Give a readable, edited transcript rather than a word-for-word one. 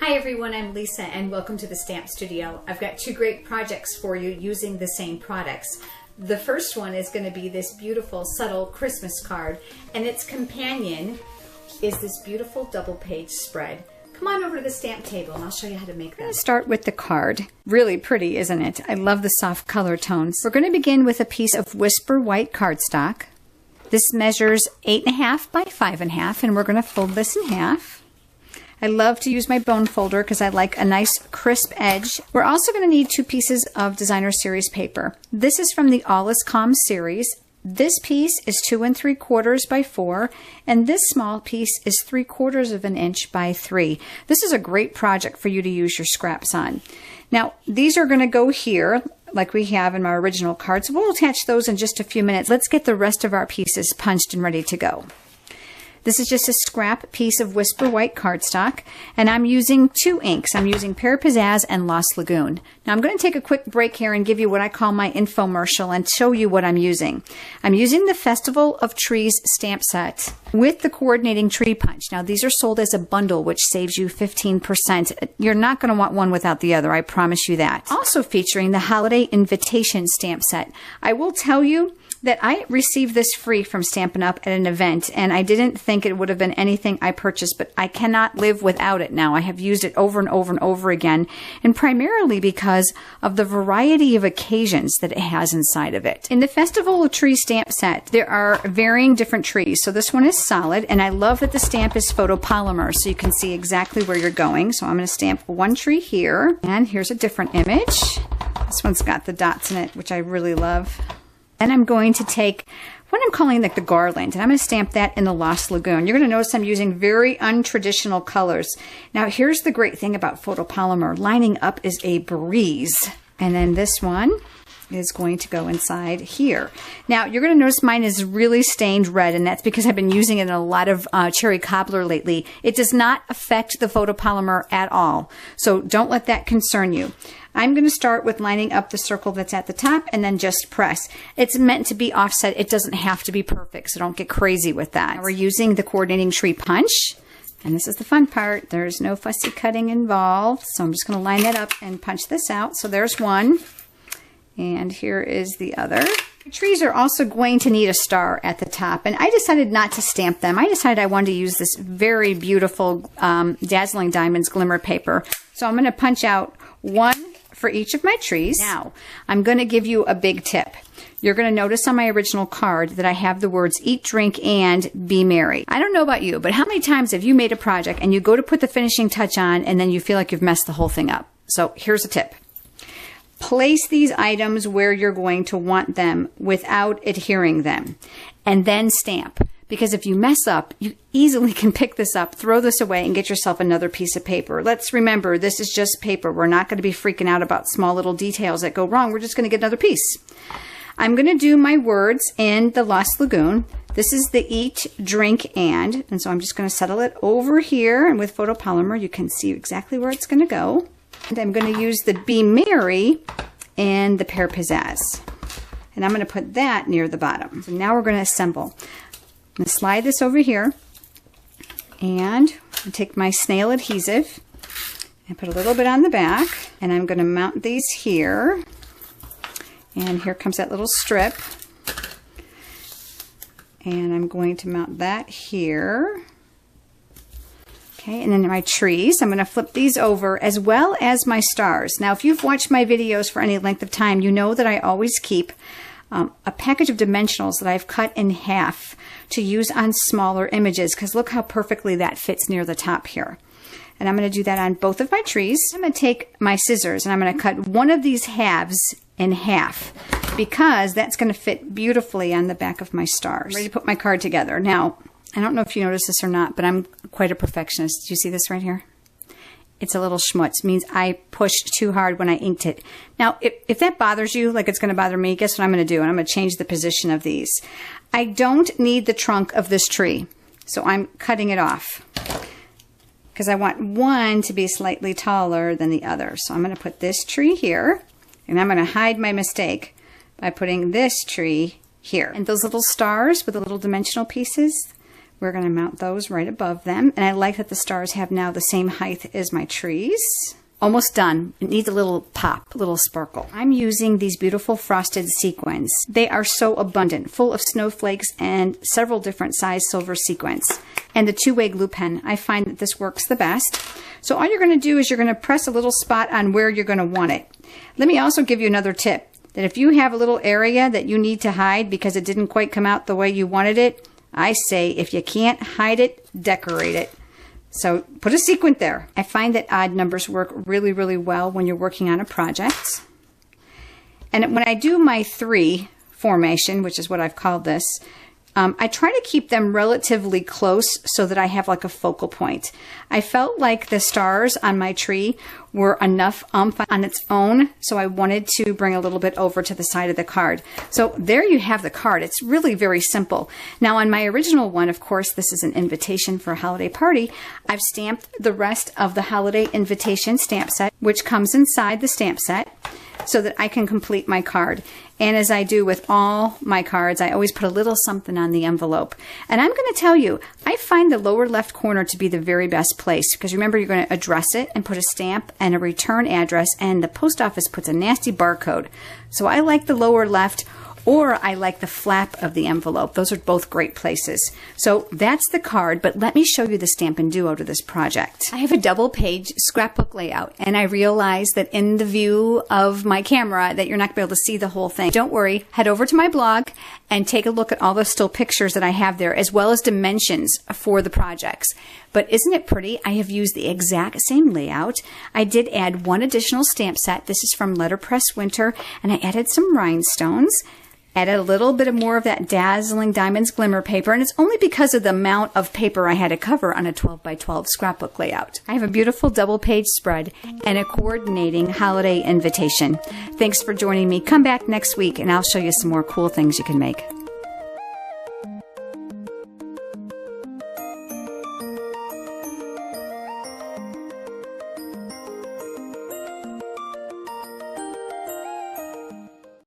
Hi everyone, I'm Lisa and welcome to the Stamp Studio. I've got two great projects for you using the same products. The first one is going to be this beautiful subtle Christmas card, and its companion is this beautiful double page spread. Come on over to the stamp table and I'll show you how to make that. I'm going to start with the card. Really pretty, isn't it? I love the soft color tones. We're going to begin with a piece of Whisper white cardstock. This measures 8.5 by 5.5, and we're going to fold this in half. I love to use my bone folder because I like a nice crisp edge. We're also going to need 2 pieces of designer series paper. This is from the All Is Calm series. This piece is 2 3/4 by 4, and this small piece is 3/4 of an inch by 3. This is a great project for you to use your scraps on. Now, these are going to go here like we have in my original card, so we'll attach those in just a few minutes. Let's get the rest of our pieces punched and ready to go. This is just a scrap piece of Whisper white cardstock, and I'm using 2 inks. I'm using Pear Pizzazz and Lost Lagoon. Now I'm going to take a quick break here and give you what I call my infomercial and show you what I'm using. I'm using the Festival of Trees stamp set with the coordinating tree punch. Now these are sold as a bundle, which saves you 15%. You're not going to want one without the other, I promise you that. Also featuring the Holiday Invitation stamp set. I will tell you that I received this free from Stampin' Up! At an event, and I didn't think it would have been anything I purchased, but I cannot live without it now. I have used it over and over and over again, and primarily because of the variety of occasions that it has inside of it. In the Festival of Trees stamp set, there are varying different trees. So this one is solid, and I love that the stamp is photopolymer, so you can see exactly where you're going. So I'm going to stamp one tree here, and here's a different image. This one's got the dots in it, which I really love. And I'm going to take what I'm calling like the garland, and I'm going to stamp that in the Lost Lagoon. You're going to notice I'm using very untraditional colors. Now here's the great thing about photopolymer. Lining up is a breeze. And then this one is going to go inside here. Now you're going to notice mine is really stained red, and that's because I've been using it in a lot of cherry cobbler lately. It does not affect the photopolymer at all, so don't let that concern you. I'm going to start with lining up the circle that's at the top and then just press. It's meant to be offset. It doesn't have to be perfect, so don't get crazy with that. Now we're using the coordinating tree punch, and this is the fun part. There's no fussy cutting involved, so I'm just going to line that up and punch this out. So there's one, and here is the other. The trees are also going to need a star at the top, and I decided not to stamp them. I decided I wanted to use this very beautiful Dazzling Diamonds glimmer paper. So I'm going to punch out one for each of my trees. Now, I'm going to give you a big tip. You're going to notice on my original card that I have the words eat, drink, and be merry. I don't know about you, but how many times have you made a project and you go to put the finishing touch on and then you feel like you've messed the whole thing up? So here's a tip. Place these items where you're going to want them without adhering them, and then stamp. Because if you mess up, you easily can pick this up, throw this away, and get yourself another piece of paper. Let's remember, this is just paper. We're not going to be freaking out about small little details that go wrong. We're just going to get another piece. I'm going to do my words in the Lost Lagoon. This is the eat, drink, and so I'm just going to settle it over here. And with photopolymer, you can see exactly where it's going to go. And I'm going to use the be merry and the Pear Pizzazz. And I'm going to put that near the bottom. So now we're going to assemble. I'm going to slide this over here, and I take my snail adhesive and put a little bit on the back, and I'm going to mount these here, and here comes that little strip, and I'm going to mount that here. Okay, and then my trees, I'm going to flip these over, as well as my stars. Now if you've watched my videos for any length of time, you know that I always keep a package of dimensionals that I've cut in half to use on smaller images, because look how perfectly that fits near the top here. And I'm going to do that on both of my trees. I'm going to take my scissors and I'm going to cut one of these halves in half, because that's going to fit beautifully on the back of my stars. I'm ready to put my card together. Now, I don't know if you noticed this or not, but I'm quite a perfectionist. Do you see this right here? It's a little schmutz. It means I pushed too hard when I inked it. Now, if that bothers you, like it's going to bother me, guess what I'm going to do? And I'm going to change the position of these. I don't need the trunk of this tree, so I'm cutting it off, because I want one to be slightly taller than the other. So I'm going to put this tree here, and I'm going to hide my mistake by putting this tree here. And those little stars with the little dimensional pieces, We're going to mount those right above them. And I like that the stars have now the same height as my trees. Almost done. It needs a little pop, a little sparkle. I'm using these beautiful frosted sequins. They are so abundant, full of snowflakes and several different size silver sequins. And the two-way glue pen, I find that this works the best. So all you're going to do is you're going to press a little spot on where you're going to want it. Let me also give you another tip, that if you have a little area that you need to hide because it didn't quite come out the way you wanted it, I say if you can't hide it, decorate it. So put a sequin there. I find that odd numbers work really, really well when you're working on a project. And when I do my 3 formation, which is what I've called this, I try to keep them relatively close so that I have like a focal point. I felt like the stars on my tree were enough oomph on its own, so I wanted to bring a little bit over to the side of the card. So there you have the card. It's really very simple. Now on my original one, of course, this is an invitation for a holiday party. I've stamped the rest of the holiday invitation stamp set, which comes inside the stamp set, so that I can complete my card. And as I do with all my cards, I always put a little something on the envelope. And I'm going to tell you, I find the lower left corner to be the very best place, because remember, you're going to address it and put a stamp and a return address, and the post office puts a nasty barcode. So I like the lower left, or I like the flap of the envelope. Those are both great places. So that's the card, but let me show you the Stampin' Duo to this project. I have a double-page scrapbook layout, and I realize that in the view of my camera that you're not going to be able to see the whole thing. Don't worry, head over to my blog and take a look at all the still pictures that I have there, as well as dimensions for the projects. But isn't it pretty? I have used the exact same layout. I did add one additional stamp set. This is from Letterpress Winter, and I added some rhinestones. Added a little bit more of that Dazzling Diamonds glimmer paper, and it's only because of the amount of paper I had to cover on a 12 by 12 scrapbook layout. I have a beautiful double page spread and a coordinating holiday invitation. Thanks for joining me. Come back next week and I'll show you some more cool things you can make.